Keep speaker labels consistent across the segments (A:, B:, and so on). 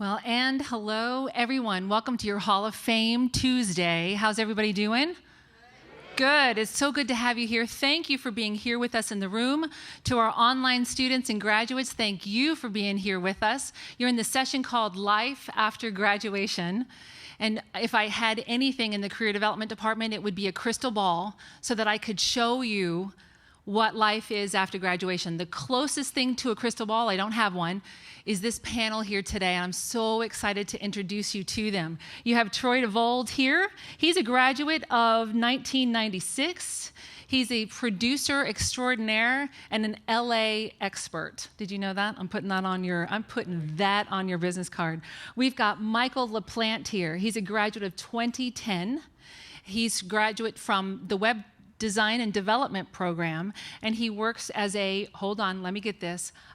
A: Well, and hello, everyone. Welcome to your Hall of Fame Tuesday. How's everybody doing? Good. It's so good to have you here. Thank you for being here with us in the room. To our online students and graduates, thank you for being here with us. You're in the session called Life After Graduation. And if I had anything in the career development department, it would be a crystal ball so that I could show you what life is after graduation. The closest thing to a crystal ball, I don't have one, is this panel here today. And I'm so excited to introduce you to them. You have Troy DeVolld here. He's a graduate of 1996. He's a producer extraordinaire and an LA expert. Did you know that? I'm putting that on your business card. We've got Michael LaPlante here. He's a graduate of 2010. He's a graduate from the Web Design and Development program, and he works as a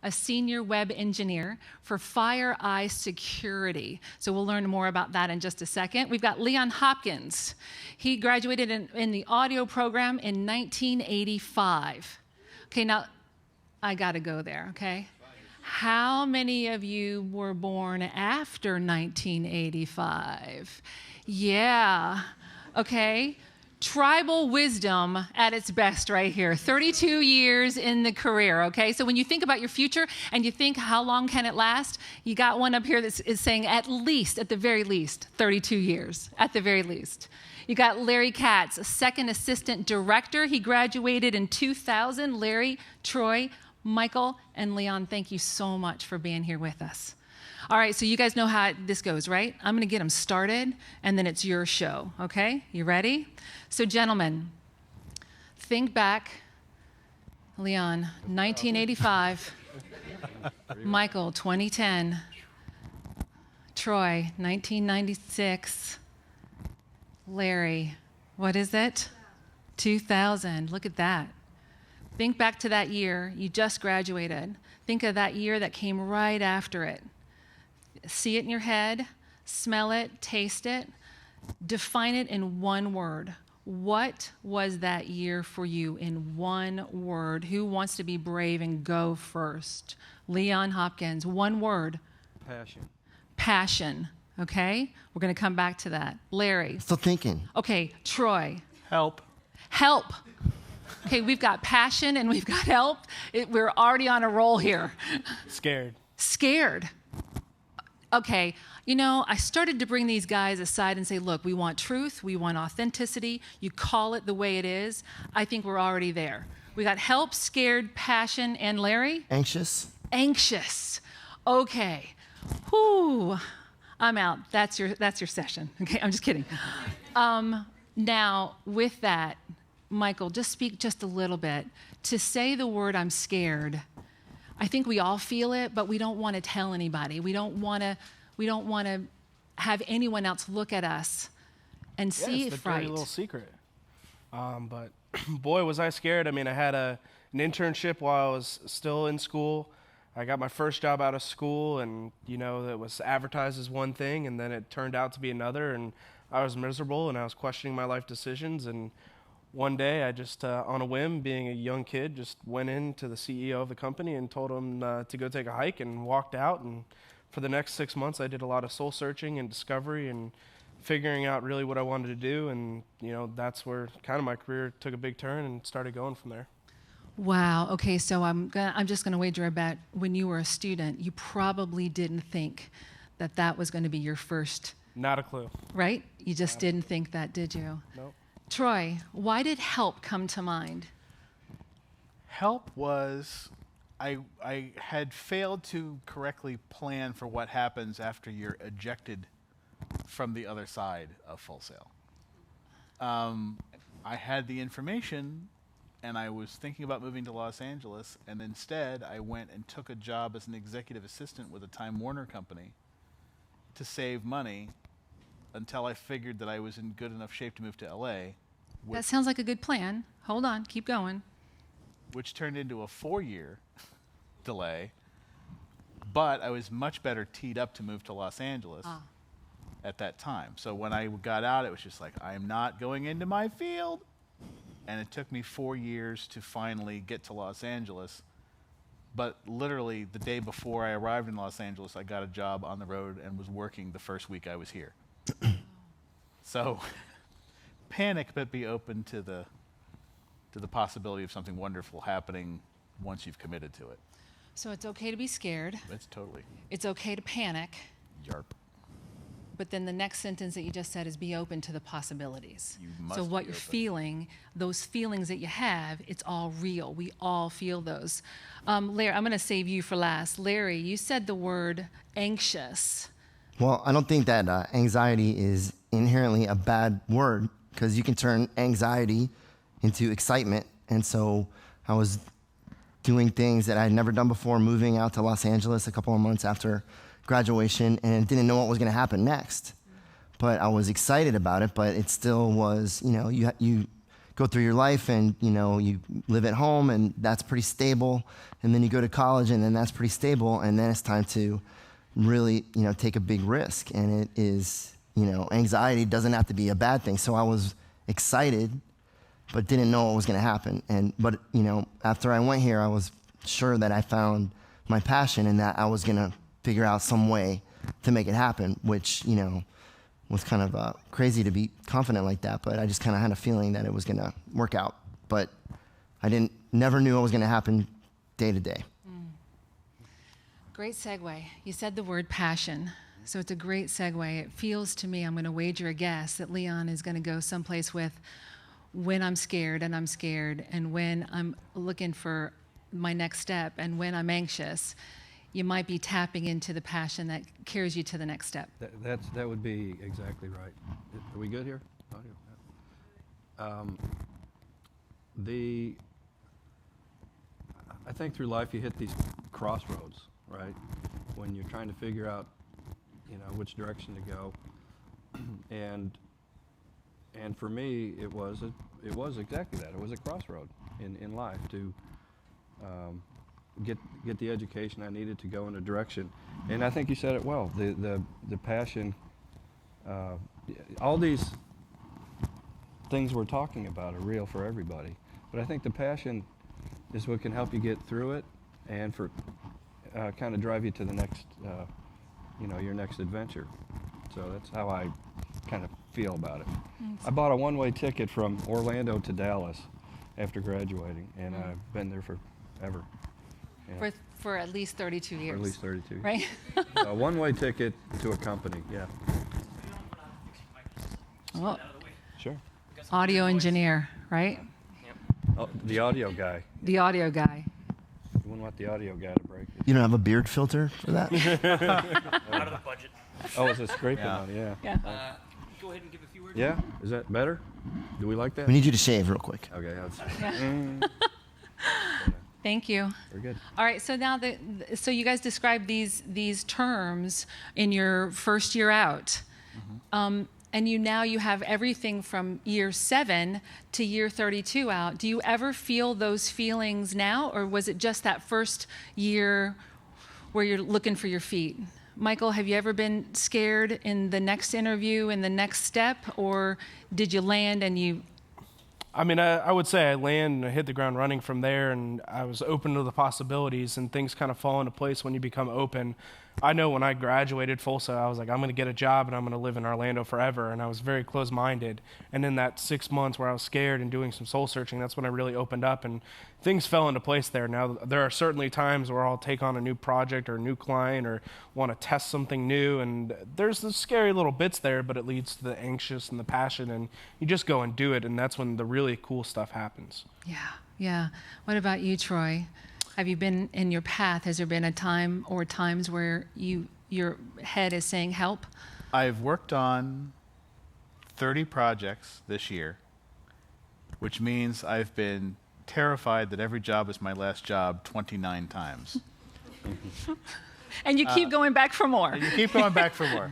A: senior web engineer for FireEye Security. So we'll learn more about that in just a second. We've got Hopkins. He graduated in the audio program in 1985. Okay, now I gotta go there, okay? How many of you were born after 1985? Yeah, okay. Tribal wisdom at its best right here. 32 years in the career, okay? So when you think about your future and you think how long can it last, you got one up here that is saying at the very least, 32 years, at the very least. You got Larry Katz, a second assistant director. He graduated in 2000. Larry, Troy, Michael, and Leon, thank you so much for being here with us. All right, so you guys know how this goes, right? I'm going to get them started, and then it's your show, okay? You ready? So, gentlemen, think back. Leon, 1985. Michael, 2010. Troy, 1996. Larry, what is it? 2000. Look at that. Think back to that year. You just graduated. Think of that year that came right after it. See it in your head, smell it, taste it, define it in one word. What was that year for you in one word? Who wants to be brave and go first? Leon Hopkins, one word.
B: Passion.
A: Passion, okay? We're going to come back to that. Larry.
C: Still thinking.
A: Okay, Troy.
B: Help.
A: Help. Okay, we've got passion and we've got help. We're already on a roll here.
B: Scared.
A: Scared. Okay, I started to bring these guys aside and say, look, we want truth, we want authenticity, you call it the way it is. I think we're already there. We got help, scared, passion, and Larry?
C: Anxious.
A: Anxious. Okay. Whew. I'm out. That's your session. Okay, I'm just kidding. Now, with that, Michael, just speak just a little bit. To say the word I'm scared, I think we all feel it, but we don't want to tell anybody. We don't want to have anyone else look at us and see
B: it's
A: it
B: the dirty little secret. But boy, was I scared. I mean, I had an internship while I was still in school. I got my first job out of school, and it was advertised as one thing, and then it turned out to be another, and I was miserable, and I was questioning my life decisions. And one day, I just, on a whim, being a young kid, just went in to the CEO of the company and told him to go take a hike, and walked out. And for the next 6 months, I did a lot of soul searching and discovery and figuring out really what I wanted to do. And, that's where kind of my career took a big turn and started going from there.
A: Wow. Okay, so I'm just going to wager a bet. When you were a student, you probably didn't think that was going to be your first.
B: Not a clue.
A: Right? You just didn't think that, did you?
B: Nope.
A: Troy, why did help come to mind?
D: Help was I had failed to correctly plan for what happens after you're ejected from the other side of Full Sail. I had the information, and I was thinking about moving to Los Angeles, and instead I went and took a job as an executive assistant with a Time Warner company to save money until I figured that I was in good enough shape to move to LA.
A: That sounds like a good plan. Hold on, keep going.
D: Which turned into a 4-year delay, but I was much better teed up to move to Los Angeles at that time. So when I got out, it was just like, I'm not going into my field. And it took me 4 years to finally get to Los Angeles. But literally the day before I arrived in Los Angeles, I got a job on the road and was working the first week I was here. So panic, but be open to the possibility of something wonderful happening once you've committed to it.
A: So it's okay to be scared. It's okay to panic.
D: Yarp.
A: But then the next sentence that you just said is be open to the possibilities.
D: You must
A: So what
D: be
A: you're
D: open.
A: feeling, those feelings that you have, it's all real. We all feel those. Larry, I'm going to save you for last. Larry, you said the word anxious.
C: Well, I don't think that anxiety is inherently a bad word, because you can turn anxiety into excitement. And so I was doing things that I had never done before, moving out to Los Angeles a couple of months after graduation, and didn't know what was going to happen next. But I was excited about it, but it still was, you go through your life and, you live at home and that's pretty stable. And then you go to college and then that's pretty stable. And then it's time to really, take a big risk. And it is, anxiety doesn't have to be a bad thing. So I was excited, but didn't know what was going to happen. But after I went here, I was sure that I found my passion and that I was going to figure out some way to make it happen, which, was kind of crazy to be confident like that, but I just kind of had a feeling that it was going to work out. But I never knew what was going to happen day to day.
A: Great segue. You said the word passion. So it's a great segue. It feels to me, I'm going to wager a guess, that Leon is going to go someplace with when I'm scared, and when I'm looking for my next step, and when I'm anxious. You might be tapping into the passion that carries you to the next step.
E: That would be exactly right. Are we good here? Audio? I think through life you hit these crossroads, right? When you're trying to figure out, which direction to go. And for me, it was exactly that. It was a crossroad in life to get the education I needed to go in a direction. And I think you said it well. The passion, all these things we're talking about are real for everybody. But I think the passion is what can help you get through it and for kind of drive you to the next, your next adventure. So that's how I kind of feel about it. I bought a one-way ticket from Orlando to Dallas after graduating, and I've been there forever. Yeah.
A: For at least 32 years.
E: For at least 32.
A: Right?
E: A one-way ticket to a company, yeah.
A: Well,
E: Sure.
A: audio engineer, right?
E: Oh, the audio guy.
A: The audio guy.
E: You wouldn't want the audio guy to break it.
C: You don't have a beard filter for that?
F: Out of the budget.
E: Oh, it's a scraping
D: Yeah.
E: on it, yeah.
A: Yeah.
F: Go ahead and give a few words.
E: Yeah? Is that better? Do we like that?
C: We need you to shave real quick.
E: Okay, that's
A: Thank you.
E: very good.
A: All right, so now so you guys described these terms in your first year out. And you have everything from year 7 to year 32 out. Do you ever feel those feelings now, or was it just that first year where you're looking for your feet? Michael, have you ever been scared in the next interview, in the next step, or did you land and you...
B: I mean, I would say I land and I hit the ground running from there, and I was open to the possibilities, and things kind of fall into place when you become open. I know when I graduated Folsa, I was like, I'm going to get a job and I'm going to live in Orlando forever, and I was very close-minded. And in that 6 months where I was scared and doing some soul searching, that's when I really opened up, and things fell into place there. Now, there are certainly times where I'll take on a new project or a new client or want to test something new, and there's the scary little bits there, but it leads to the anxious and the passion, and you just go and do it, and that's when the really cool stuff happens.
A: Yeah. What about you, Troy? Have you been in your path? Has there been a time or times where your head is saying help?
D: I've worked on 30 projects this year, which means I've been terrified that every job is my last job 29 times.
A: And you keep going back for more.
D: You keep going back for more.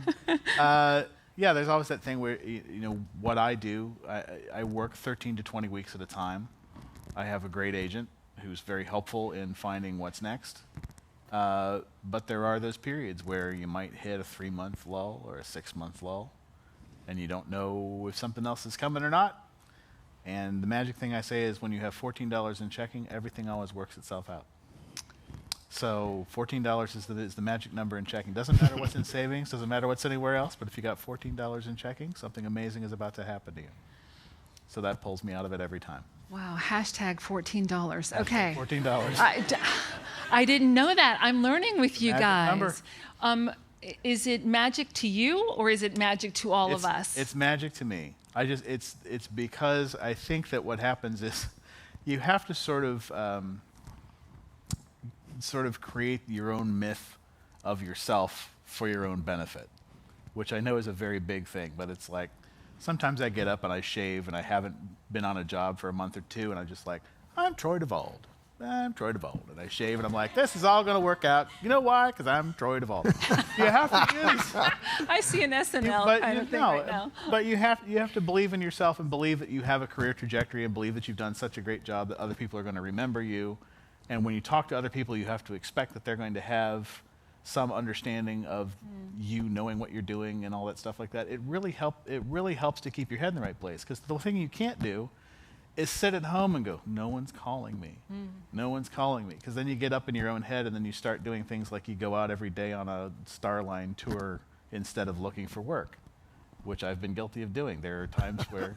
D: Yeah, there's always that thing where, what I do, I work 13 to 20 weeks at a time. I have a great agent who's very helpful in finding what's next. But there are those periods where you might hit a 3-month lull or a 6-month lull, and you don't know if something else is coming or not. And the magic thing I say is when you have $14 in checking, everything always works itself out. So $14 is the magic number in checking. Doesn't matter what's in savings, doesn't matter what's anywhere else, but if you got $14 in checking, something amazing is about to happen to you. So that pulls me out of it every time.
A: Wow, hashtag $14. Okay.
D: $14.
A: I didn't know that. I'm learning with you
D: Magic
A: guys. Is it magic to you, or is it magic to all of us?
D: It's magic to me. It's because I think that what happens is you have to sort of create your own myth of yourself for your own benefit, which I know is a very big thing, but it's like sometimes I get up and I shave and I haven't been on a job for a month or two and I'm just like, I'm Troy DeVolld. I'm Troy DeVolld. And I shave and I'm like, this is all going to work out. You know why? Because I'm Troy DeVolld. You have to use...
A: I see an SNL kind of thing right now.
D: But you have to believe in yourself and believe that you have a career trajectory and believe that you've done such a great job that other people are going to remember you. And when you talk to other people, you have to expect that they're going to have some understanding of you knowing what you're doing and all that stuff like that. It really helps to keep your head in the right place, because the thing you can't do is sit at home and go, no one's calling me. No one's calling me. Because then you get up in your own head and then you start doing things like you go out every day on a Starline tour instead of looking for work, which I've been guilty of doing. There are times where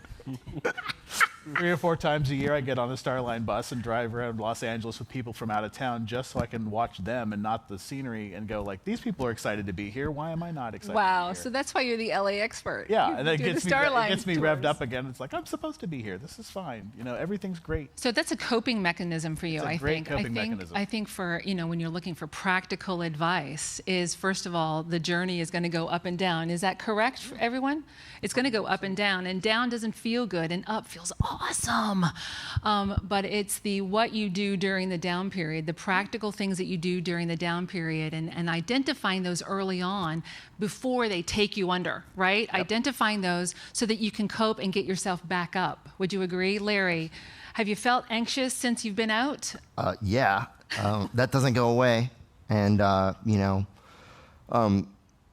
D: 3 or 4 times a year I get on a Starline bus and drive around Los Angeles with people from out of town just so I can watch them and not the scenery and go like, these people are excited to be here. Why am I not excited
A: Wow,
D: to be here?
A: so that's why you're the LA expert.
D: Yeah, and then it
A: do
D: gets
A: the
D: me
A: Starline
D: revved
A: tours.
D: up again. It's like, I'm supposed to be here. This is fine. You know, everything's great.
A: So that's a coping mechanism for you,
D: It's a
A: I
D: great
A: think.
D: coping mechanism.
A: I think for, when you're looking for practical advice is, first of all, the journey is going to go up and down. Is that correct for everyone? It's going to go up and down doesn't feel good, and up feels awesome. But it's what you do during the down period, the practical things that you do during the down period, and identifying those early on before they take you under, right? Yep. Identifying those so that you can cope and get yourself back up. Would you agree? Larry, have you felt anxious since you've been out?
C: Yeah, that doesn't go away. And,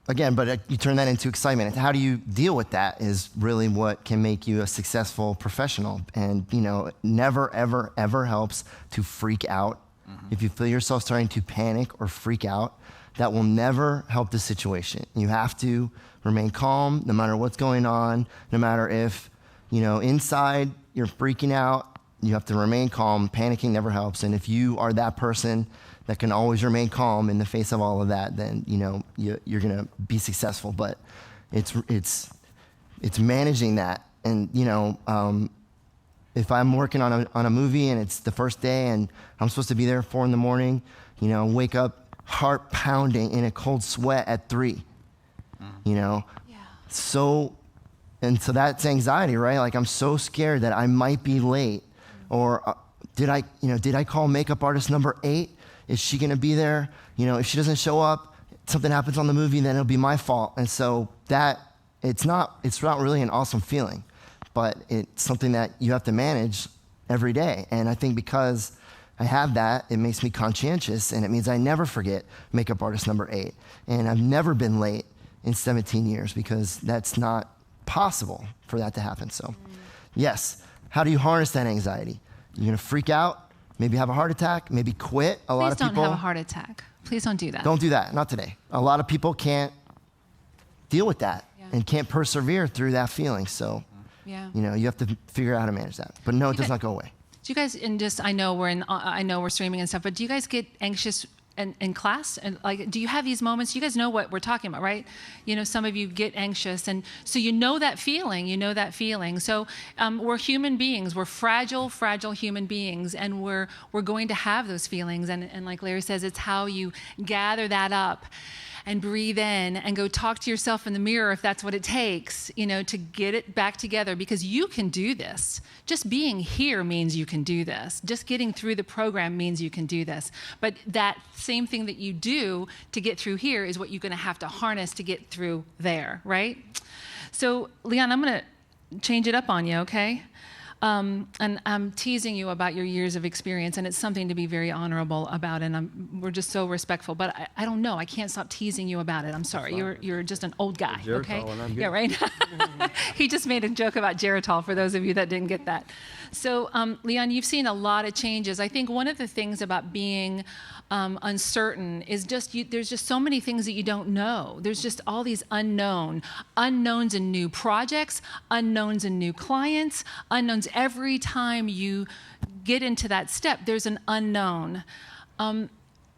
C: again, but you turn that into excitement. And how do you deal with that is really what can make you a successful professional. And, never, ever, ever helps to freak out. If you feel yourself starting to panic or freak out, that will never help the situation. You have to remain calm no matter what's going on, no matter if, inside you're freaking out, you have to remain calm. Panicking never helps. And if you are that person that can always remain calm in the face of all of that, then you're gonna be successful. But it's managing that. And if I'm working on a movie and it's the first day and I'm supposed to be there at 4 a.m, wake up heart pounding in a cold sweat at 3.
A: Yeah.
C: So that's anxiety, right? Like, I'm so scared that I might be late, or did I call makeup artist number 8? Is she going to be there? If she doesn't show up, something happens on the movie, then it'll be my fault. And so it's not really an awesome feeling, but it's something that you have to manage every day. And I think because I have that, it makes me conscientious, and it means I never forget makeup artist number 8. And I've never been late in 17 years because that's not possible for that to happen. So yes, how do you harness that anxiety? You're going to freak out, maybe have a heart attack, maybe quit. A lot of people...
A: Please don't have a heart attack. Please don't do that.
C: Don't do that. Not today. A lot of people can't deal with that and can't persevere through that feeling. So, you have to figure out how to manage that. But no, it does not go away.
A: Do you guys, I know we're streaming and stuff, but do you guys get anxious in class? And do you have these moments? You guys know what we're talking about, right? Some of you get anxious, and so that feeling. So we're human beings. We're fragile human beings, and we're going to have those feelings. And like Larry says, it's how you gather that up and breathe in and go talk to yourself in the mirror if that's what it takes, to get it back together, because you can do this. Just being here means you can do this. Just getting through the program means you can do this. But that same thing that you do to get through here is what you're going to have to harness to get through there, right? So, Leon, I'm going to change it up on you, okay? And I'm teasing you about your years of experience, and it's something to be very honorable about, and we're just so respectful. But I don't know. I can't stop teasing you about it. I'm sorry. You're just an old guy, okay? Yeah, right? He just made a joke about Geritol, for those of you that didn't get that. So, Leon, you've seen a lot of changes. I think one of the things about being uncertain is just there's just so many things that you don't know. There's just all these unknowns in new projects, unknowns in new clients, unknowns every time you get into that step. There's an unknown.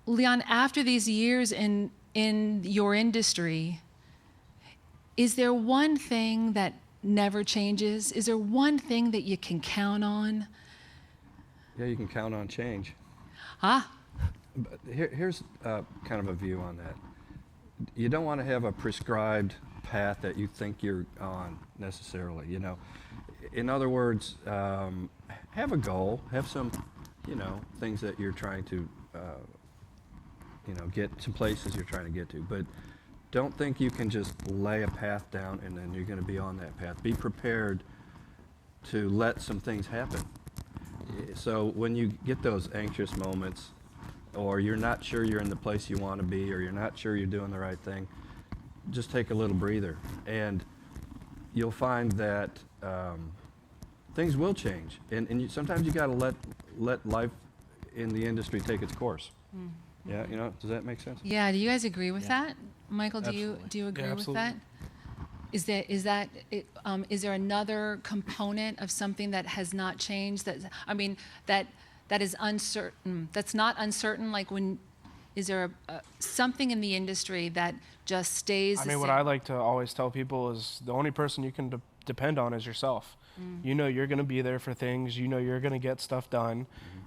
A: Leon, after these years in your industry, is there one thing that never changes? Is there one thing that you can count on?
E: Yeah, you can count on change.
A: Ah.
E: But here's kind of a view on that. You don't want to have a prescribed path that you think you're on necessarily, you know. In other words, have a goal, have some, you know, things that you're trying to, you know, get some places you're trying to get to. But don't think you can just lay a path down and then you're going to be on that path. Be prepared to let some things happen. So when you get those anxious moments, or you're not sure you're in the place you want to be, or you're not sure you're doing the right thing, just take a little breather. And you'll find that things will change. And sometimes you got to let life in the industry take its course. Mm-hmm. Yeah, you know, does that make sense?
A: Yeah, do you guys agree with that? Michael, do you agree with that? Is there another component of something that has not changed? That is uncertain. That's not uncertain. Like is there something in the industry that just stays?
B: I mean, what I like to always tell people is the only person you can depend on is yourself. You know you're going to be there for things. You know you're going to get stuff done.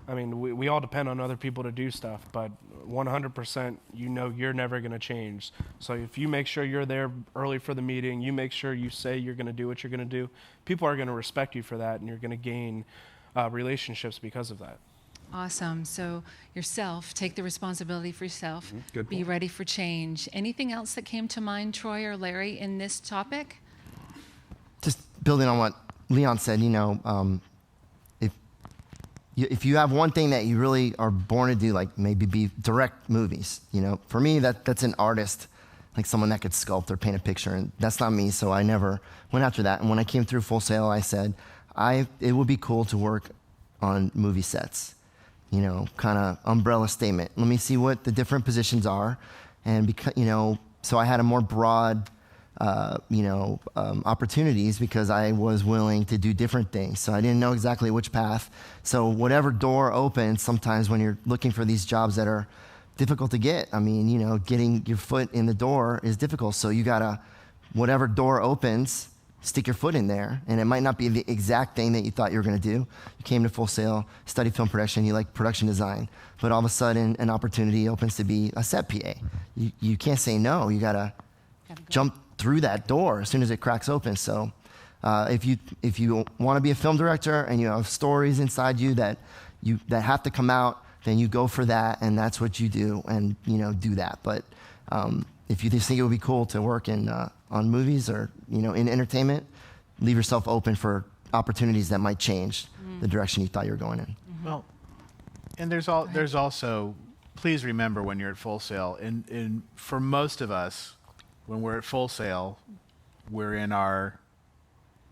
B: I mean, we all depend on other people to do stuff, but 100% you know you're never going to change. So if you make sure you're there early for the meeting, you make sure you say you're going to do what you're going to do, people are going to respect you for that, and you're going to gain relationships because of that.
A: Awesome. So yourself, take the responsibility for yourself.
E: Mm-hmm. Good
A: Be
E: point.
A: ready for change. Anything else that came to mind, Troy or Larry, in this topic?
C: Just building on what Leon said, you know, if you have one thing that you really are born to do, like maybe be direct movies, you know, for me that's an artist, like someone that could sculpt or paint a picture, and that's not me, so I never went after that. And when I came through Full Sail, I said, it would be cool to work on movie sets, you know, kind of umbrella statement. Let me see what the different positions are, and because, you know, so I had a more broad opportunities because I was willing to do different things. So I didn't know exactly which path. So whatever door opens, sometimes when you're looking for these jobs that are difficult to get, I mean, you know, getting your foot in the door is difficult. So you gotta, whatever door opens, stick your foot in there. And it might not be the exact thing that you thought you were gonna do. You came to Full Sail, studied film production, you like production design, but all of a sudden an opportunity opens to be a set PA. You can't say no, you gotta jump through that door as soon as it cracks open. So if you want to be a film director and you have stories inside you that have to come out, then you go for that, and that's what you do, and you know, do that. But if you just think it would be cool to work in on movies or, you know, in entertainment, leave yourself open for opportunities that might change the direction you thought you were going in.
A: Mm-hmm.
D: Well, and there's also, please remember when you're at Full Sail, and for most of us, when we're at Full Sail, we're in our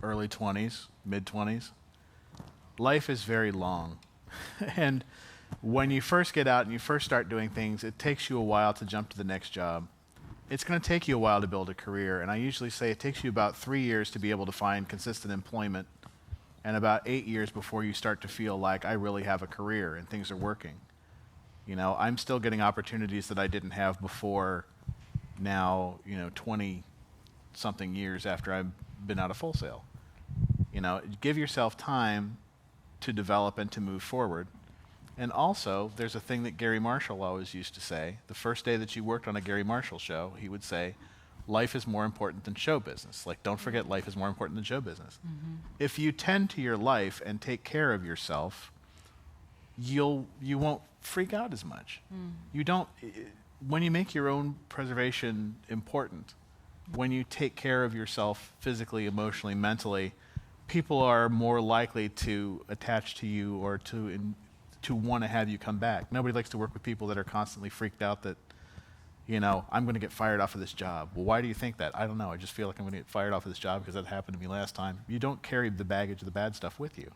D: early 20s, mid-20s. Life is very long. And when you first get out and you first start doing things, it takes you a while to jump to the next job. It's going to take you a while to build a career. And I usually say it takes you about 3 years to be able to find consistent employment, and about 8 years before you start to feel like I really have a career and things are working. You know, I'm still getting opportunities that I didn't have before now, you know, 20-something years after I've been out of Full Sail. You know, give yourself time to develop and to move forward. And also, there's a thing that Gary Marshall always used to say. The first day that you worked on a Gary Marshall show, he would say, life is more important than show business. Like, don't forget, life is more important than show business. Mm-hmm. If you tend to your life and take care of yourself, you won't freak out as much. You don't... When you make your own preservation important, when you take care of yourself physically, emotionally, mentally, people are more likely to attach to you or to want to have you come back. Nobody likes to work with people that are constantly freaked out that, you know, I'm going to get fired off of this job. Well, why do you think that? I don't know. I just feel like I'm going to get fired off of this job because that happened to me last time. You don't carry the baggage of the bad stuff with you.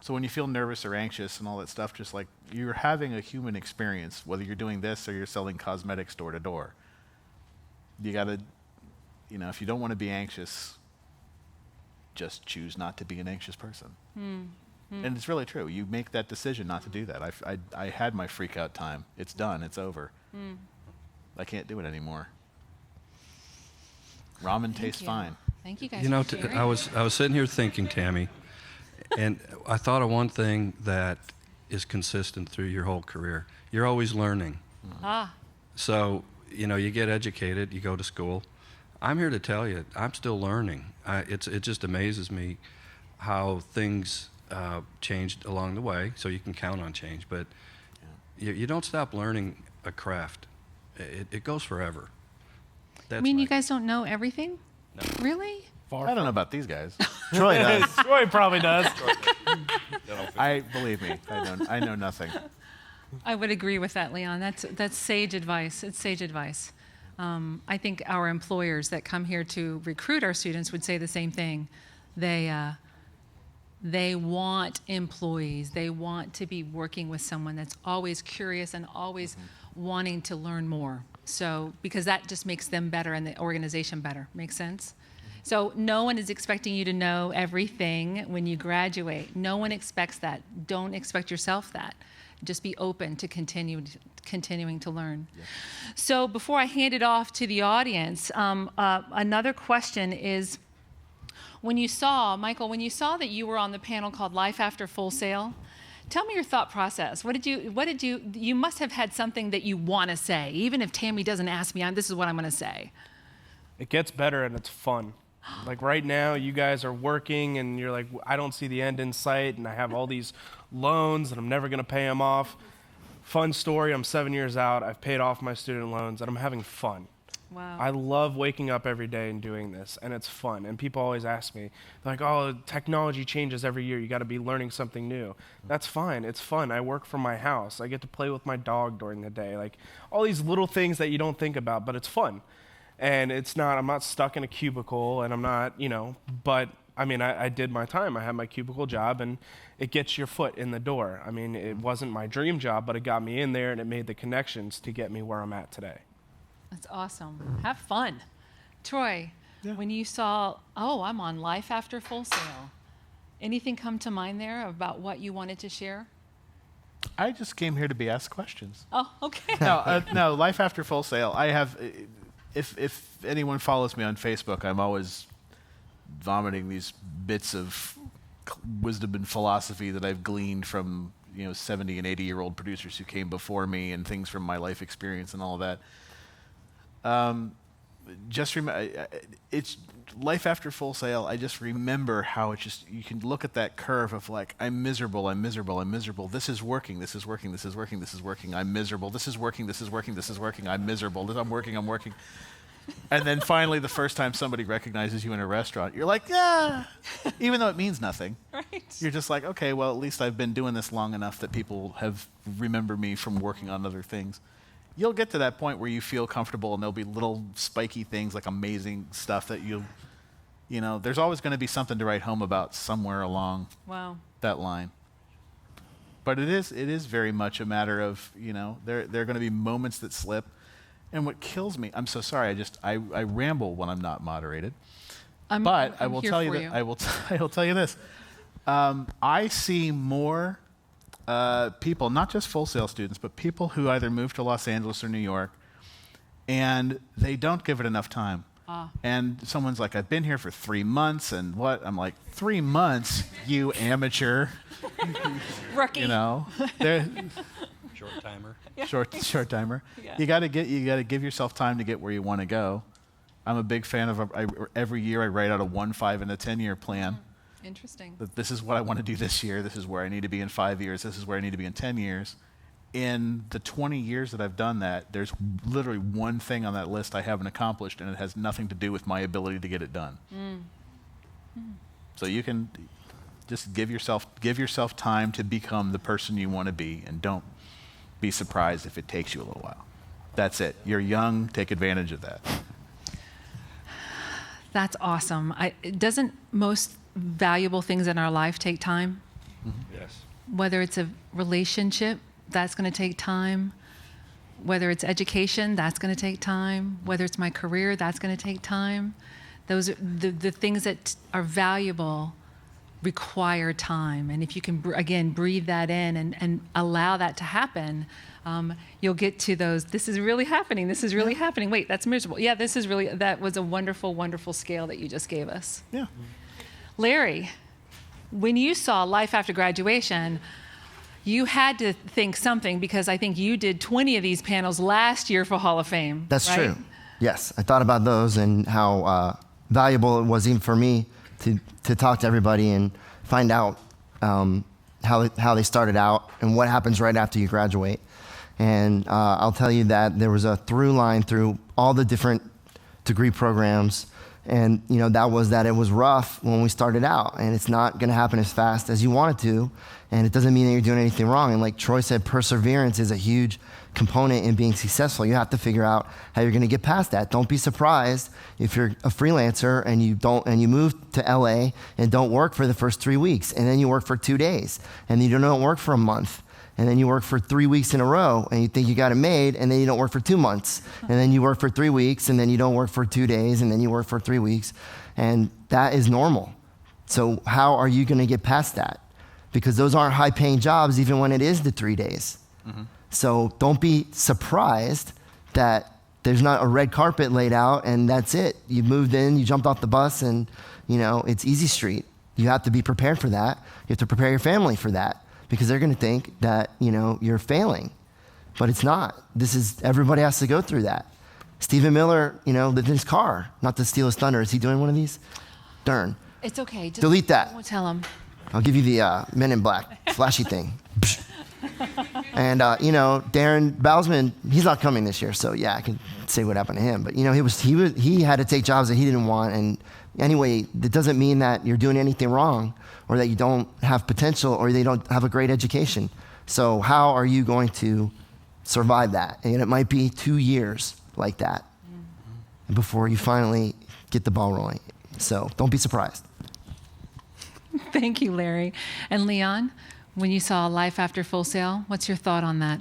D: So when you feel nervous or anxious and all that stuff, just like you're having a human experience, whether you're doing this or you're selling cosmetics door to door. You got to, if you don't want to be anxious, just choose not to be an anxious person. And it's really true. You make that decision not to do that. I had my freak out time. It's done. It's over. I can't do it anymore. Ramen tastes fine.
A: Thank you guys for sharing.
E: I was sitting here thinking, Tammy, and I thought of one thing that is consistent through your whole career. You're always learning. So, you get educated, you go to school. I'm here to tell you, I'm still learning. It just amazes me how things changed along the way, so you can count on change. But you don't stop learning a craft. It goes forever.
A: You guys don't know everything? No. Really?
D: I don't know about these guys.
B: Troy does. Troy probably does.
D: Believe me, I know nothing.
A: I would agree with that, Leon. That's sage advice. It's sage advice. I think our employers that come here to recruit our students would say the same thing. They want employees. They want to be working with someone that's always curious and always wanting to learn more. So, because that just makes them better and the organization better. Make sense? So no one is expecting you to know everything when you graduate. No one expects that. Don't expect yourself that. Just be open to continuing to learn. Yeah. So before I hand it off to the audience, another question is, Michael, when you saw that you were on the panel called Life After Full Sail, tell me your thought process. You must have had something that you want to say. Even if Tammy doesn't ask me, this is what I'm going to say.
B: It gets better and it's fun. Like right now, you guys are working and you're like, I don't see the end in sight and I have all these loans and I'm never going to pay them off. Fun story, I'm 7 years out. I've paid off my student loans and I'm having fun.
A: Wow.
B: I love waking up every day and doing this, and it's fun. And people always ask me, like, oh, technology changes every year. You got to be learning something new. That's fine. It's fun. I work from my house. I get to play with my dog during the day. Like, all these little things that you don't think about, but it's fun. And I'm not stuck in a cubicle, and I'm not, but, I did my time. I had my cubicle job, and it gets your foot in the door. It wasn't my dream job, but it got me in there, and it made the connections to get me where I'm at today.
A: That's awesome. Have fun. Troy, when you saw, I'm on Life After Full Sail, anything come to mind there about what you wanted to share?
D: I just came here to be asked questions.
A: Oh, okay.
D: No, Life After Full Sail. I have, if anyone follows me on Facebook, I'm always vomiting these bits of wisdom and philosophy that I've gleaned from 70 and 80-year-old producers who came before me and things from my life experience and all of that. Just remember, it's Life After Full Sail. I just remember how you can look at that curve of like, I'm miserable, I'm miserable, I'm miserable. This is working, this is working, this is working, this is working. I'm miserable. This is working, this is working, this is working. I'm miserable. I'm working, I'm working. And then finally, the first time somebody recognizes you in a restaurant, you're like, yeah, even though it means nothing.
A: Right.
D: You're just like, okay, well, at least I've been doing this long enough that people have remember me from working on other things. You'll get to that point where you feel comfortable and there'll be little spiky things like amazing stuff that there's always going to be something to write home about somewhere along that line. But it is very much a matter of, there are going to be moments that slip. And what kills me, I'm so sorry, I ramble when I'm not moderated. But I will tell you that I will tell you this. I see more people, not just Full Sail students, but people who either move to Los Angeles or New York, and they don't give it enough time. And someone's like, I've been here for 3 months, and what? I'm like, 3 months, you amateur.
A: Rookie.
E: Short timer.
A: Yeah.
D: Short timer.
A: Yeah.
D: You got to give yourself time to get where you want to go. I'm a big fan of every year I write out a 1, 5, and a 10-year plan.
A: Interesting.
D: That this is what I want to do this year. This is where I need to be in 5 years. This is where I need to be in 10 years. In the 20 years that I've done that, there's literally one thing on that list I haven't accomplished, and it has nothing to do with my ability to get it done. So you can just give yourself time to become the person you want to be, and don't be surprised if it takes you a little while. That's it. You're young. Take advantage of that.
A: That's awesome. Doesn't most valuable things in our life take time?
E: Yes.
A: Whether it's a relationship, that's going to take time. Whether it's education, that's going to take time. Whether it's my career, that's going to take time. Those are the things that are valuable require time. And if you can, again, breathe that in and allow that to happen, you'll get to those, this is really happening, this is really happening. Wait, that's miserable. Yeah, this is really, that was a wonderful, wonderful scale that you just gave us.
G: Yeah.
A: Larry, when you saw life after graduation, you had to think something, because I think you did 20 of these panels last year for Hall of Fame.
C: That's
A: right?
C: true. Yes, I thought about those and how valuable it was even for me to talk to everybody and find out how they started out and what happens right after you graduate. And I'll tell you that there was a through line through all the different degree programs. And that was that it was rough when we started out, and it's not going to happen as fast as you want it to. And it doesn't mean that you're doing anything wrong. And like Troy said, perseverance is a huge component in being successful. You have to figure out how you're going to get past that. Don't be surprised if you're a freelancer and you move to LA and don't work for the first 3 weeks, and then you work for 2 days, and then you don't work for a month. And then you work for 3 weeks in a row, and you think you got it made, and then you don't work for 2 months. And then you work for 3 weeks, and then you don't work for 2 days, and then you work for 3 weeks. And that is normal. So how are you going to get past that? Because those aren't high-paying jobs, even when it is the 3 days. Mm-hmm. So don't be surprised that there's not a red carpet laid out, and that's it. You moved in, you jumped off the bus, and it's easy street. You have to be prepared for that. You have to prepare your family for that, because they're going to think that, you're failing. But it's not. Everybody has to go through that. Stephen Miller, lived in his car, not to steal his thunder. Is he doing one of these? Darn.
A: It's okay. Just
C: delete that.
A: Don't tell him.
C: I'll give you the Men in Black flashy thing. And, Darren Bousman, he's not coming this year. So, yeah, I can say what happened to him. But, he had to take jobs that he didn't want. And anyway, that doesn't mean that you're doing anything wrong, or that you don't have potential, or they don't have a great education. So how are you going to survive that? And it might be 2 years like that before you finally get the ball rolling. So don't be surprised.
A: Thank you, Larry. And Leon, when you saw Life After Full Sail, what's your thought on that?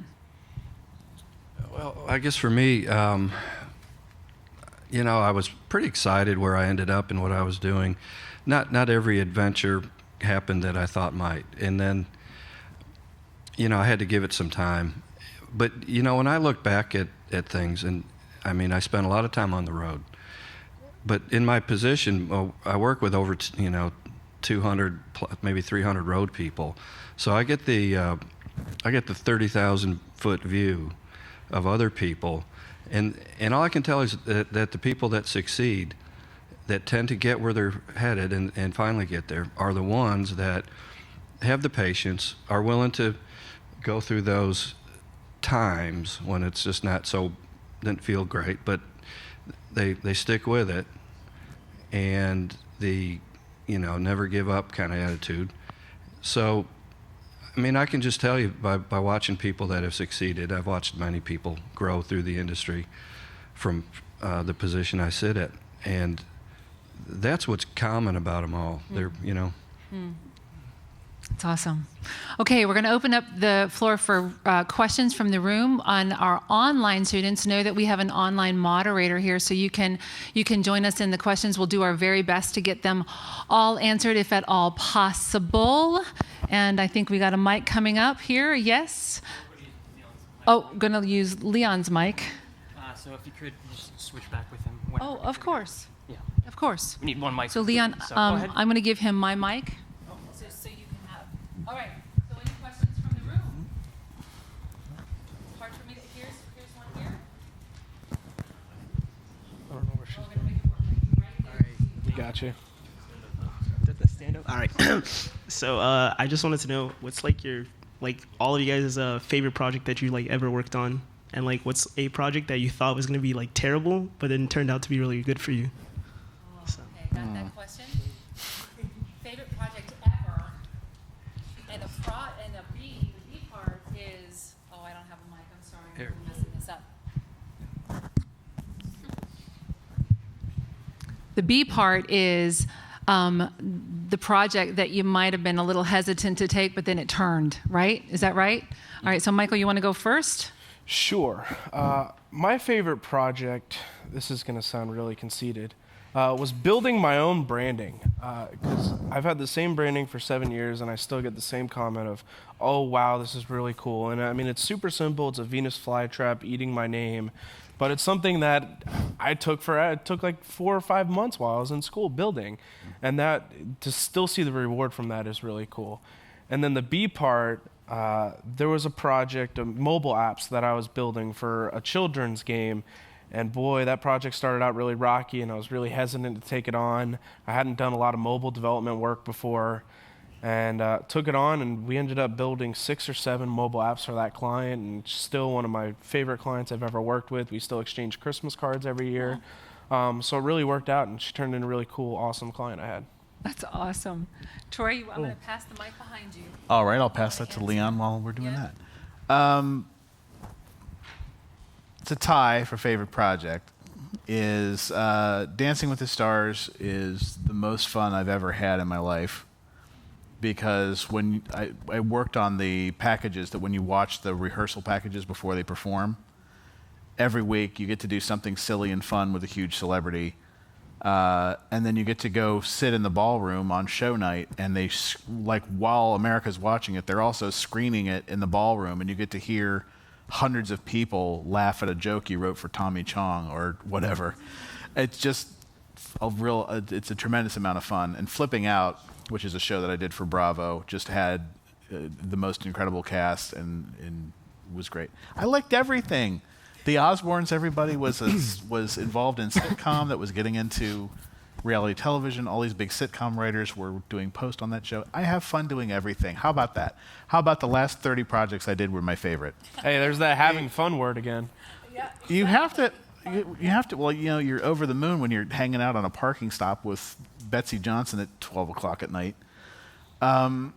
E: Well, I guess for me, I was pretty excited where I ended up and what I was doing. Not every adventure happened that I thought might. And then, I had to give it some time. But, when I look back at things, and I spent a lot of time on the road. But in my position, I work with over, 200, maybe 300 road people. So I get the 30,000 foot view of other people. And all I can tell is that the people that succeed, that tend to get where they're headed and finally get there, are the ones that have the patience, are willing to go through those times when it's just didn't feel great, but they stick with it, and the never give up kind of attitude. So, I can just tell you by watching people that have succeeded, I've watched many people grow through the industry from the position I sit at, and that's what's common about them all. They're,
A: It's awesome. Okay, we're going to open up the floor for questions from the room. On our online students, know that we have an online moderator here, so you can join us in the questions. We'll do our very best to get them all answered, if at all possible. And I think we got a mic coming up here. Yes. Oh, going to use Leon's mic.
F: So if you could just switch back with him.
A: Oh, of course.
F: Yeah.
A: Of course.
F: We need one mic.
A: So Leon,
F: So go ahead.
A: I'm going to give him my mic. So you can have. All right. So any questions from the room? Hard for me to. Here's one here.
B: I don't know where she's
A: We're
B: going.
A: gonna make it work. Right there.
B: We got you.
G: Did the stand up? All right. So I just wanted to know what's all of you guys' favorite project that you ever worked on, and what's a project that you thought was gonna be terrible but then turned out to be really good for you.
A: Oh, okay, got that question. Favorite project ever, and the B part is. Oh, I don't have a mic. I'm sorry.
E: Here.
A: I'm messing this up. The B part is the project that you might have been a little hesitant to take, but then it turned, right? Is that right? All right, so Michael, you want to go first?
B: Sure. My favorite project, this is going to sound really conceited, was building my own branding. Because I've had the same branding for 7 years, and I still get the same comment of, oh, wow, this is really cool. And I mean, it's super simple. It's a Venus flytrap eating my name. But it's something that it took like 4 or 5 months while I was in school building. And that, to still see the reward from that is really cool. And then the B part, there was a project of mobile apps that I was building for a children's game. And boy, that project started out really rocky, and I was really hesitant to take it on. I hadn't done a lot of mobile development work before, and took it on, and we ended up building 6 or 7 mobile apps for that client, and still one of my favorite clients I've ever worked with. We still exchange Christmas cards every year. So it really worked out, and she turned into a really cool, awesome client I had.
A: That's awesome. Troy, I'm going to pass the mic behind you.
D: All right, I'll pass that to Leon while we're doing that. It's a tie for favorite project. Is Dancing with the Stars is the most fun I've ever had in my life, because when I worked on the packages that when you watch the rehearsal packages before they perform, every week you get to do something silly and fun with a huge celebrity, and then you get to go sit in the ballroom on show night, and they, like, while America's watching it, they're also screening it in the ballroom, and you get to hear hundreds of people laugh at a joke you wrote for Tommy Chong or whatever. It's just it's a tremendous amount of fun. And Flipping Out, which is a show that I did for Bravo, just had the most incredible cast and was great. I liked everything. The Osbournes, everybody was involved in sitcom that was getting into reality television. All these big sitcom writers were doing post on that show. I have fun doing everything. How about that? How about the last 30 projects I did were my favorite?
B: Hey, there's that having fun word again.
A: Yeah,
D: You have to. You have to. Well, you know, you're over the moon when you're hanging out on a parking stop with Betsy Johnson at 12 o'clock at night. The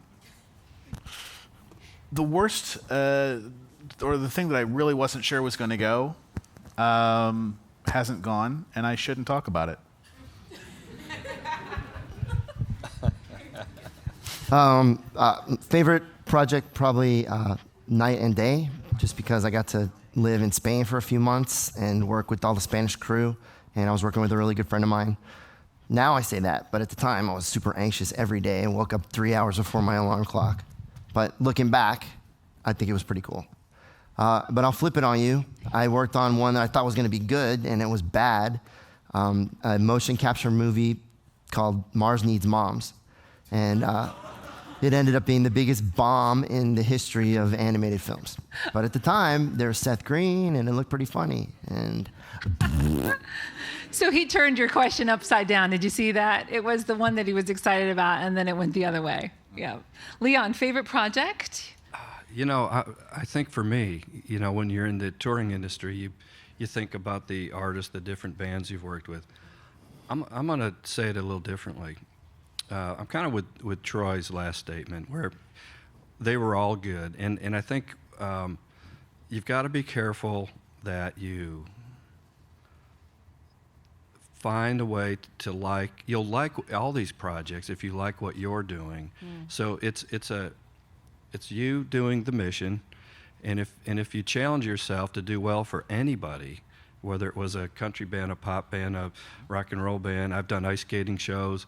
D: worst, or the thing that I really wasn't sure was going to go, hasn't gone, and I shouldn't talk about it.
C: Favorite project, probably Night and Day, just because I got to live in Spain for a few months and work with all the Spanish crew, and I was working with a really good friend of mine. Now I say that, but at the time I was super anxious every day and woke up 3 hours before my alarm clock. But looking back, I think it was pretty cool. But I'll flip it on you. I worked on one that I thought was going to be good, and it was bad. A motion capture movie called Mars Needs Moms. And it ended up being the biggest bomb in the history of animated films. But at the time, there was Seth Green, and it looked pretty funny. And
A: So he turned your question upside down. Did you see that? It was the one that he was excited about, and then it went the other way. Yeah. Leon, favorite project?
E: You know, I think for me, you know, when you're in the touring industry, you think about the artists, the different bands you've worked with. I'm going to say it a little differently. I'm kind of with Troy's last statement, where they were all good. And I think you've got to be careful that you find a way to like, you'll like all these projects if you like what you're doing. So it's you doing the mission, and if you challenge yourself to do well for anybody, whether it was a country band, a pop band, a rock and roll band, I've done ice skating shows,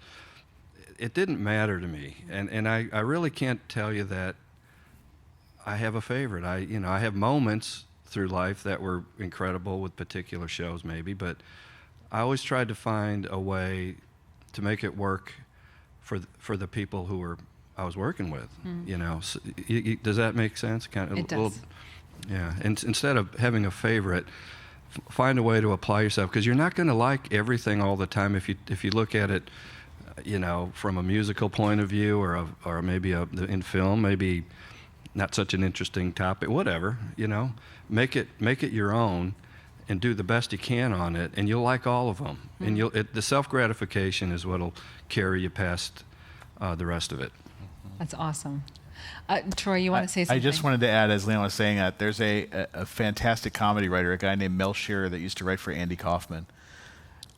E: it didn't matter to me. And I really can't tell you that I have a favorite. I have moments through life that were incredible with particular shows maybe, but I always tried to find a way to make it work for the people who I was working with. You know, so, does that make sense?
A: It does.
E: Yeah, and instead of having a favorite, find a way to apply yourself, because you're not going to like everything all the time. If you look at it, you know, from a musical point of view, or maybe in film, maybe not such an interesting topic, whatever. You know, make it your own, and do the best you can on it, and you'll like all of them. And the self-gratification is what'll carry you past the rest of it.
A: That's awesome. Troy, you want to say something?
D: I just wanted to add, as Leon was saying that, there's a fantastic comedy writer, a guy named Mel Shearer, that used to write for Andy Kaufman.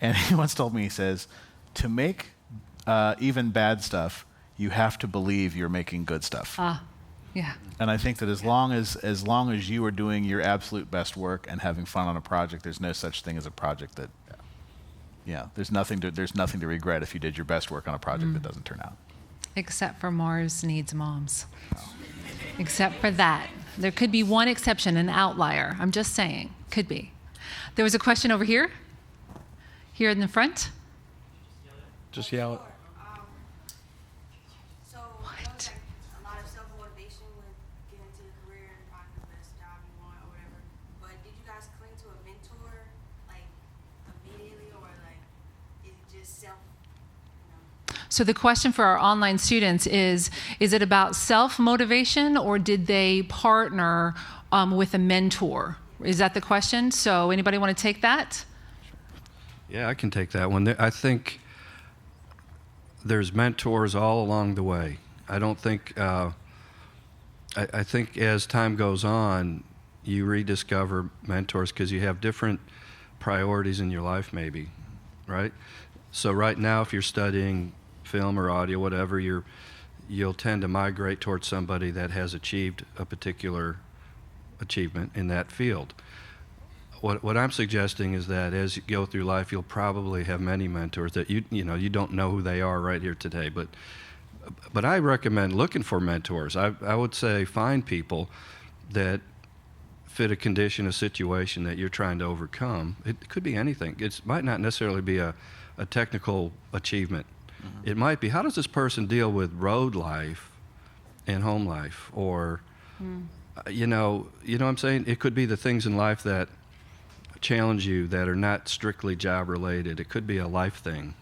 D: And he once told me, he says, to make even bad stuff, you have to believe you're making good stuff.
A: Yeah.
D: And I think that as long as you are doing your absolute best work and having fun on a project, there's no such thing as a project that, there's nothing to regret if you did your best work on a project that doesn't turn out.
A: Except for Mars Needs Moms. Except for that. There could be one exception, an outlier. I'm just saying. Could be. There was a question over here. Here in the front.
B: Just yell it.
H: So I know that a lot of self-motivation would get into a career and find the best job you want or whatever. But did you guys cling to a mentor like immediately, or like is it just self?
A: So the question for our online students is it about self-motivation, or did they partner with a mentor? Is that the question? So anybody want to take that?
E: Yeah, I can take that one. I think there's mentors all along the way. I don't think, I think as time goes on, you rediscover mentors because you have different priorities in your life maybe, right? So right now, if you're studying film or audio, whatever, you'll tend to migrate towards somebody that has achieved a particular achievement in that field. What I'm suggesting is that as you go through life, you'll probably have many mentors that you don't know who they are right here today. But I recommend looking for mentors. I would say find people that fit a condition, a situation that you're trying to overcome. It could be anything. It might not necessarily be a technical achievement. Mm-hmm. It might be, how does this person deal with road life and home life? Or, you know what I'm saying? It could be the things in life that challenge you that are not strictly job related. It could be a life thing,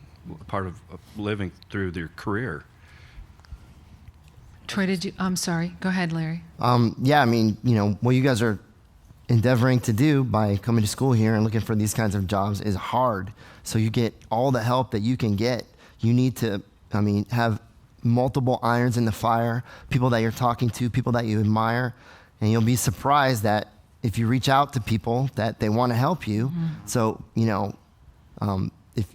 E: part of living through their career.
A: Troy, I'm sorry. Go ahead, Larry.
C: Yeah, I mean, what you guys are endeavoring to do by coming to school here and looking for these kinds of jobs is hard. So you get all the help that you can get. You need to, have multiple irons in the fire, people that you're talking to, people that you admire, and you'll be surprised that if you reach out to people that they want to help you. Mm-hmm. So,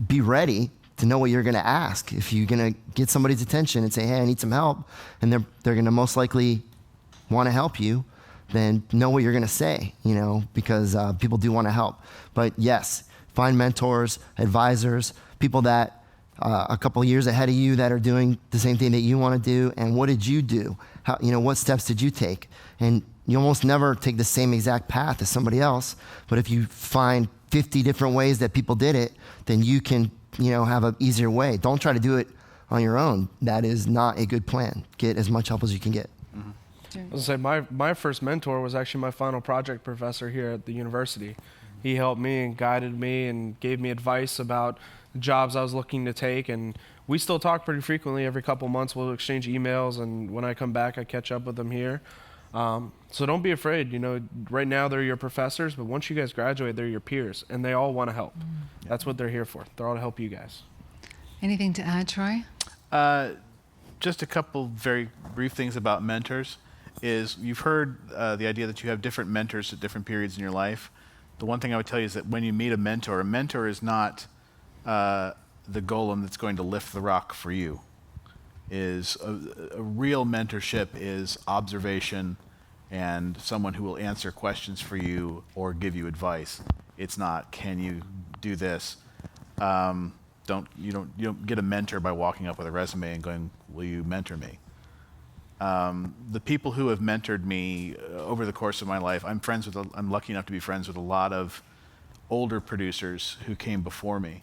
C: be ready to know what you're going to ask. If you're going to get somebody's attention and say, hey, I need some help, and they're going to most likely want to help you, then know what you're going to say, because people do want to help. But yes, find mentors, advisors, people that a couple of years ahead of you that are doing the same thing that you want to do. And what did you do? How, what steps did you take? And you almost never take the same exact path as somebody else. But if you find 50 different ways that people did it, then you can, have an easier way. Don't try to do it on your own. That is not a good plan. Get as much help as you can get.
B: I was going to say, my first mentor was actually my final project professor here at the university. He helped me and guided me and gave me advice about jobs I was looking to take, and we still talk pretty frequently. Every couple months we'll exchange emails, and when I come back I catch up with them here. So don't be afraid. Right now they're your professors, but once you guys graduate, they're your peers, and they all want to help. That's what they're here for. They're all to help you guys.
A: Anything to add, Troy?
D: Just a couple very brief things about mentors. Is you've heard the idea that you have different mentors at different periods in your life. The one thing I would tell you is that when you meet a mentor is not the golem that's going to lift the rock for you. Is a real mentorship is observation and someone who will answer questions for you or give you advice. It's not, can you do this? You don't get a mentor by walking up with a resume and going, will you mentor me? The people who have mentored me over the course of my life, I'm lucky enough to be friends with a lot of older producers who came before me.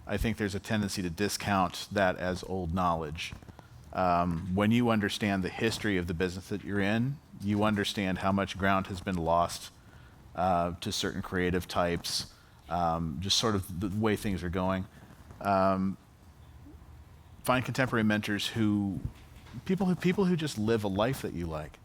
D: I think there's a tendency to discount that as old knowledge. When you understand the history of the business that you're in, you understand how much ground has been lost to certain creative types, just sort of the way things are going. Find contemporary mentors people who just live a life that you like.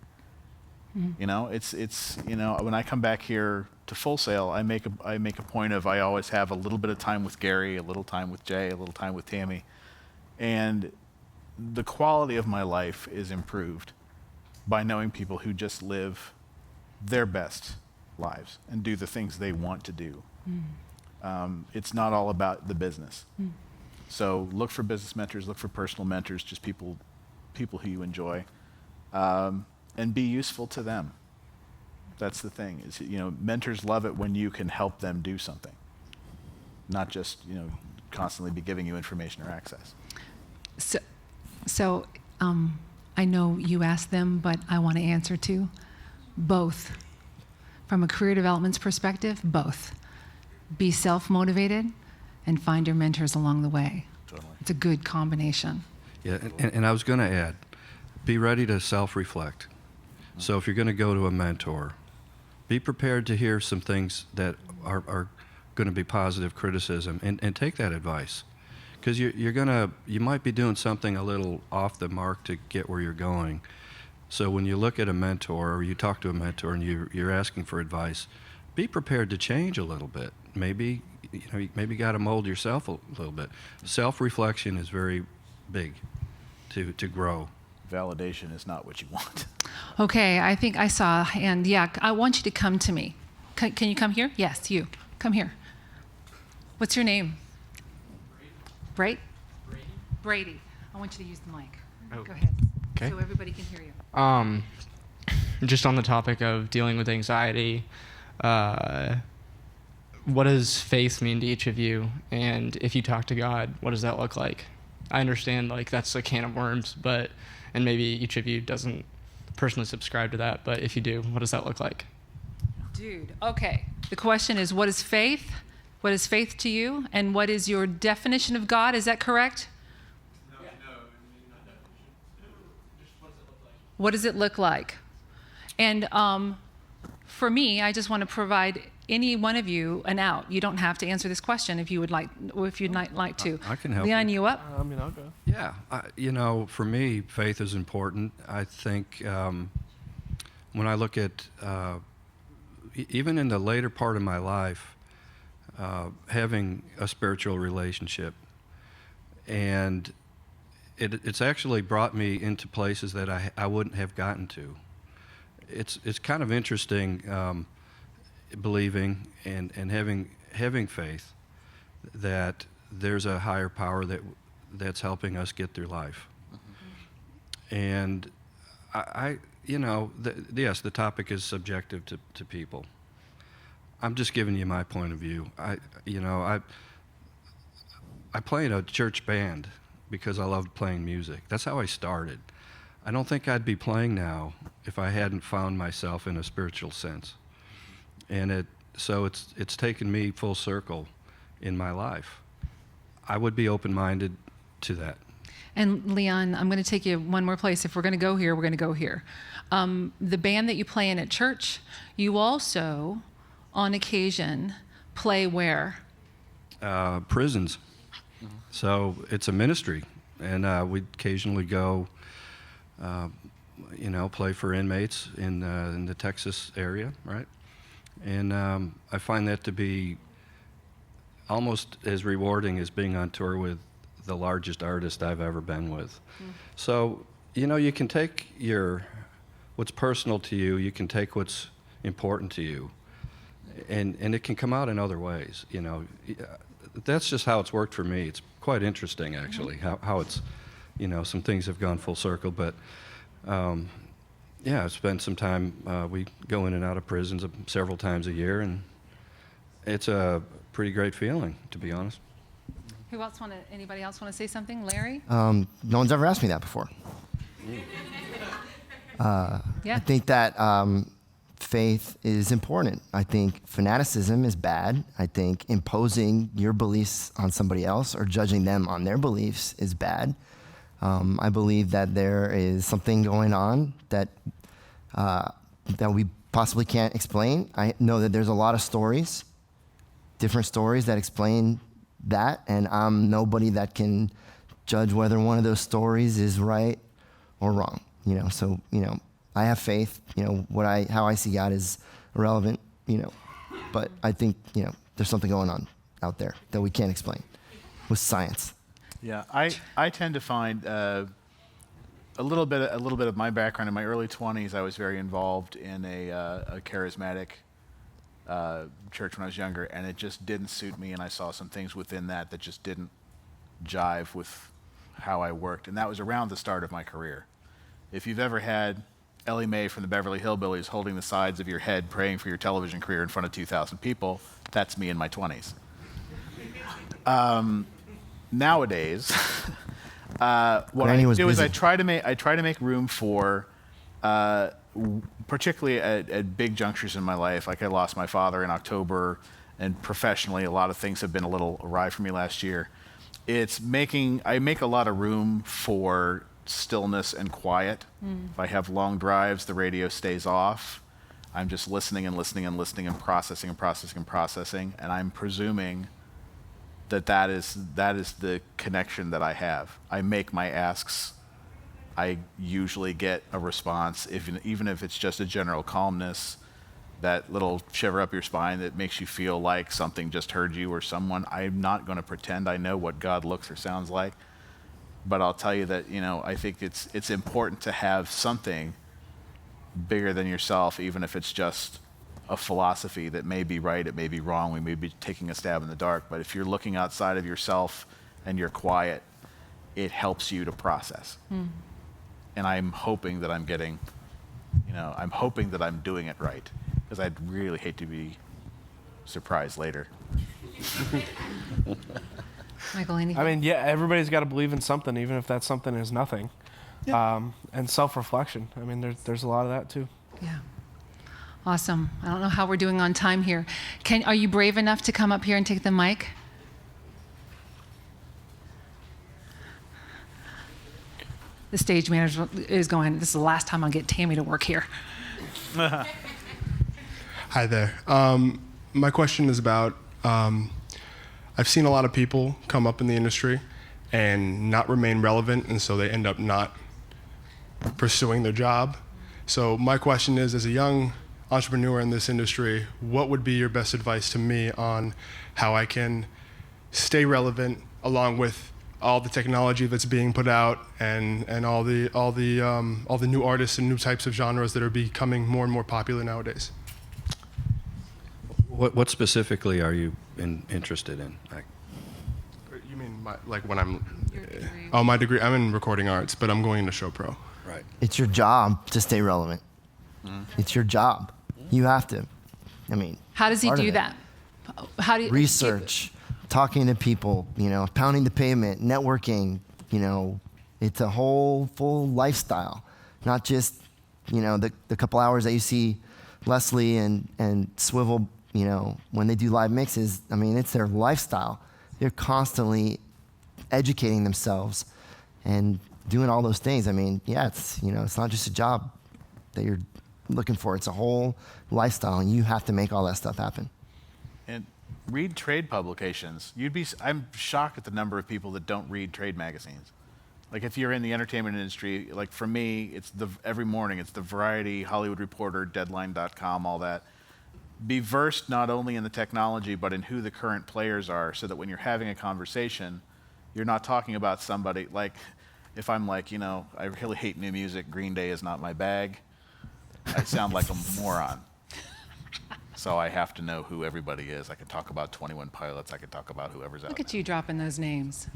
D: Mm-hmm. When I come back here to Full Sail, I make a point of I always have a little bit of time with Gary, a little time with Jay, a little time with Tammy, and the quality of my life is improved by knowing people who just live their best lives and do the things they want to do. Mm. It's not all about the business. Mm. So look for business mentors, look for personal mentors, just people who you enjoy, and be useful to them. That's the thing. Is mentors love it when you can help them do something, not just constantly be giving you information or access.
A: So, I know you asked them, but I want to answer too. Both. From a career development perspective, both. Be self-motivated and find your mentors along the way.
D: Totally.
A: It's a good combination.
E: Yeah, and I was going to add, be ready to self-reflect. So if you're going to go to a mentor, be prepared to hear some things that are going to be positive criticism, and take that advice. Because you might be doing something a little off the mark to get where you're going. So when you look at a mentor or you talk to a mentor and you're asking for advice, be prepared to change a little bit. Maybe you got to mold yourself a little bit. Self-reflection is very big to grow.
D: Validation is not what you want.
A: Okay, I think I saw a hand. Yeah, I want you to come to me. Can you come here? Yes, you. Come here. What's your name? Brady. Brady. I want you to use the mic.
F: Oh.
A: Go ahead.
F: Okay.
A: So everybody can hear you.
F: Just on the topic of dealing with anxiety, what does faith mean to each of you? And if you talk to God, what does that look like? I understand that's a can of worms, and maybe each of you doesn't personally subscribe to that, but if you do, what does that look like?
A: Dude, okay. The question is, what is faith? What is faith to you? And what is your definition of God? Is that correct?
I: No, not definition. Just
A: What does it look like? And for me, I just want to provide any one of you an out. You don't have to answer this question if you'd like to.
E: I can help
A: Leon, you up?
B: I mean, I'll go.
E: Yeah, for me, faith is important. I think when I look at, even in the later part of my life, having a spiritual relationship, and it's actually brought me into places that I wouldn't have gotten to. It's kind of interesting believing and having faith that there's a higher power that's helping us get through life. Mm-hmm. And yes, the topic is subjective to people. I'm just giving you my point of view. I play in a church band because I loved playing music. That's how I started. I don't think I'd be playing now if I hadn't found myself in a spiritual sense. And it's taken me full circle in my life. I would be open-minded to that.
A: And Leon, I'm going to take you one more place. If we're going to go here, we're going to go here. The band that you play in at church, you also, on occasion, play where?
E: Prisons. Mm-hmm. So it's a ministry, and we occasionally go, play for inmates in the Texas area, right? And I find that to be almost as rewarding as being on tour with the largest artist I've ever been with. Mm. So, you can take what's personal to you, you can take what's important to you, and it can come out in other ways, That's just how it's worked for me. It's quite interesting, actually, mm-hmm. how it's, some things have gone full circle, but I've spent some time, we go in and out of prisons several times a year, and it's a pretty great feeling, to be honest.
A: Anybody else want to say something? Larry?
C: No one's ever asked me that before.
A: Yeah.
C: I think that faith is important. I think fanaticism is bad. I think imposing your beliefs on somebody else or judging them on their beliefs is bad. I believe that there is something going on that we possibly can't explain. I know that there's a lot of stories, different stories that explain that, and I'm nobody that can judge whether one of those stories is right or wrong. So I have faith. How I see God is irrelevant. But I think there's something going on out there that we can't explain with science.
D: Yeah, I tend to find a little bit of my background. In my early 20s, I was very involved in a charismatic church when I was younger, and it just didn't suit me, and I saw some things within that just didn't jive with how I worked. And that was around the start of my career. If you've ever had Ellie Mae from the Beverly Hillbillies holding the sides of your head praying for your television career in front of 2,000 people, that's me in my 20s. Nowadays, what I do is I try to make room for, particularly at big junctures in my life. Like I lost my father in October, and professionally, a lot of things have been a little awry for me last year. I make a lot of room for stillness and quiet. If I have long drives, the radio stays off. I'm just listening and listening and listening and processing and processing and processing, and I'm presuming that is the connection that I have. I make my asks. I usually get a response, even if it's just a general calmness, that little shiver up your spine that makes you feel like something just heard you or someone. I'm not going to pretend I know what God looks or sounds like, but I'll tell you that, I think it's important to have something bigger than yourself, even if it's just a philosophy that may be right, it may be wrong, we may be taking a stab in the dark, but if you're looking outside of yourself and you're quiet, it helps you to process. And I'm hoping that I'm getting, I'm hoping that I'm doing it right, because I'd really hate to be surprised later.
A: Michael, anything?
B: I mean, yeah, everybody's got to believe in something, even if that something is nothing. Yeah. And self-reflection. I mean, there's a lot of that too.
A: Yeah. Awesome. I don't know how we're doing on time here. Are you brave enough to come up here and take the mic? The stage manager is going, this is the last time I'll get Tammy to work here.
J: Hi there. My question is about, I've seen a lot of people come up in the industry and not remain relevant, and so they end up not pursuing their job. So my question is, as a young entrepreneur in this industry, what would be your best advice to me on how I can stay relevant along with all the technology that's being put out and all the new artists and new types of genres that are becoming more and more popular nowadays?
E: What specifically are you interested in?
J: You mean when I'm? Oh, my degree. I'm in recording arts, but I'm going into show pro.
E: Right.
C: It's your job to stay relevant. It's your job. You have to. I mean.
A: How does he do that? How do you
C: research, talking to people, pounding the pavement, networking, it's a whole full lifestyle, not just, the couple hours that you see Leslie and Swivel, when they do live mixes. I mean, it's their lifestyle. They're constantly educating themselves and doing all those things. I mean, yeah, it's not just a job that you're looking for. It's a whole lifestyle, and you have to make all that stuff happen.
D: And read trade publications. I'm shocked at the number of people that don't read trade magazines. Like if you're in the entertainment industry, like for me, every morning it's the Variety, Hollywood Reporter, Deadline.com, all that. Be versed not only in the technology, but in who the current players are, so that when you're having a conversation, you're not talking about somebody, like if I'm like, I really hate new music, Green Day is not my bag, I sound like a moron. So I have to know who everybody is. I can talk about 21 Pilots, I can talk about whoever's out
A: Look at you dropping those names.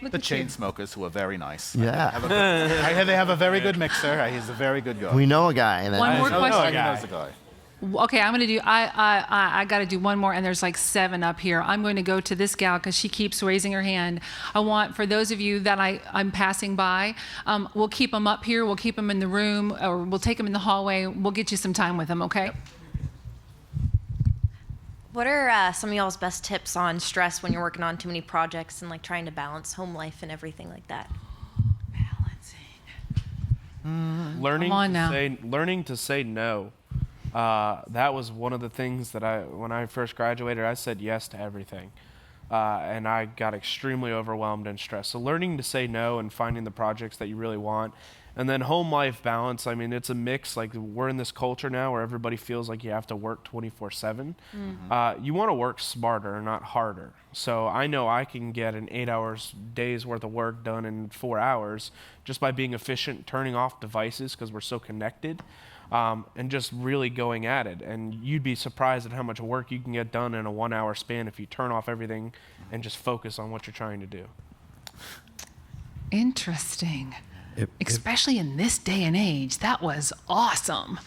D: The Chainsmokers, who are very nice.
C: Yeah.
D: They have a very good mixer. He's a very good guy.
C: We know a guy.
A: One more question.
D: He knows the guy.
A: Okay, I'm gonna do. I got to do one more, and there's like 7 up here. I'm going to go to this gal because she keeps raising her hand. I want, for those of you that I'm passing by, we'll keep them up here. We'll keep them in the room, or we'll take them in the hallway. We'll get you some time with them. Okay.
D: Yep.
K: What are some of y'all's best tips on stress when you're working on too many projects and like trying to balance home life and everything like that?
A: Balancing.
B: Learning to say no. That was one of the things that when I first graduated, I said yes to everything. And I got extremely overwhelmed and stressed. So learning to say no and finding the projects that you really want. And then home life balance, I mean, it's a mix. Like we're in this culture now where everybody feels like you have to work 24/7. You want to work smarter, not harder. So I know I can get an 8 hours day's worth of work done in 4 hours just by being efficient, turning off devices because we're so connected. and just really going at it. And you'd be surprised at how much work you can get done in a 1 hour span if you turn off everything and just focus on what you're trying to do.
A: Interesting. Especially in this day and age. That was awesome.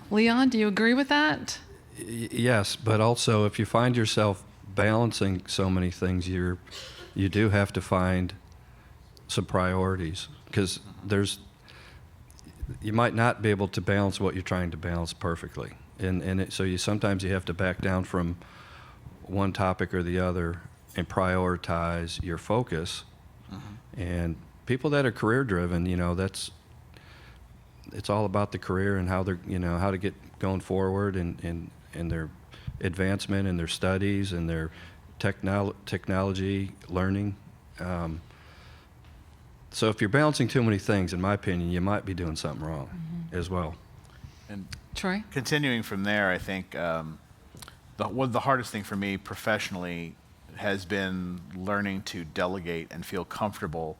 A: Leon, do you agree with that?
E: Yes, but also if you find yourself balancing so many things, you do have to find some priorities, because you might not be able to balance what you're trying to balance perfectly, so sometimes you have to back down from one topic or the other and prioritize your focus. And people that are career driven, it's all about the career and how they're, how to get going forward and their advancement in their studies and their technology learning. So if you're balancing too many things, in my opinion, you might be doing something wrong as well.
D: And
A: Troy?
D: Continuing from there, I think one of the hardest thing for me professionally has been learning to delegate and feel comfortable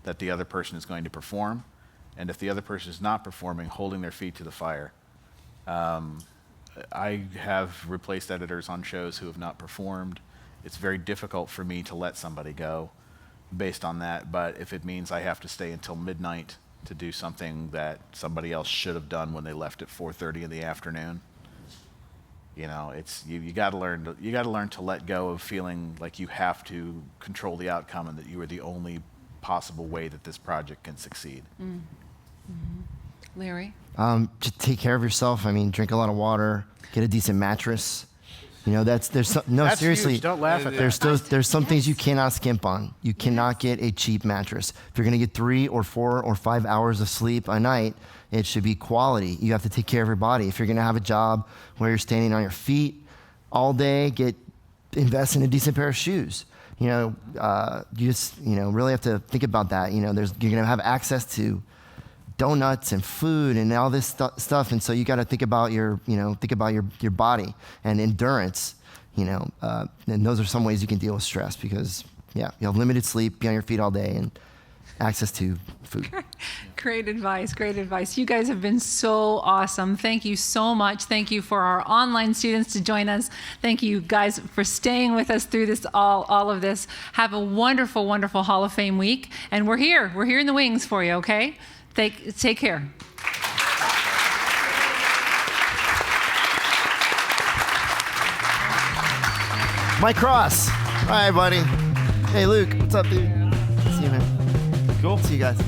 D: that the other person is going to perform. And if the other person is not performing, holding their feet to the fire. I have replaced editors on shows who have not performed. It's very difficult for me to let somebody go based on that, but if it means I have to stay until midnight to do something that somebody else should have done when they left at 4:30 in the afternoon, it's you got to learn to let go of feeling like you have to control the outcome and that you are the only possible way that this project can succeed.
A: Larry?
C: Just take care of yourself. I mean, drink a lot of water, get a decent mattress.
D: That's
C: seriously.
D: huge. Don't laugh at that.
C: There's some things you cannot skimp on. You cannot get a cheap mattress. If you're going to get 3 or 4 or 5 hours of sleep a night, it should be quality. You have to take care of your body. If you're going to have a job where you're standing on your feet all day, invest in a decent pair of shoes. You just really have to think about that. You're going to have access to donuts and food and all this stuff, and so you got to think about your body and endurance, and those are some ways you can deal with stress, because you have limited sleep, be on your feet all day, and access to food.
A: Great advice. You guys have been so awesome. Thank you so much. Thank you for our online students to join us. Thank you guys for staying with us through this, all of this. Have a wonderful, wonderful Hall of Fame week, and we're here in the wings for you. Okay. Take care.
C: Mike Cross. Hi, buddy. Hey, Luke. What's up, dude? See you, man.
B: Cool.
C: See you guys.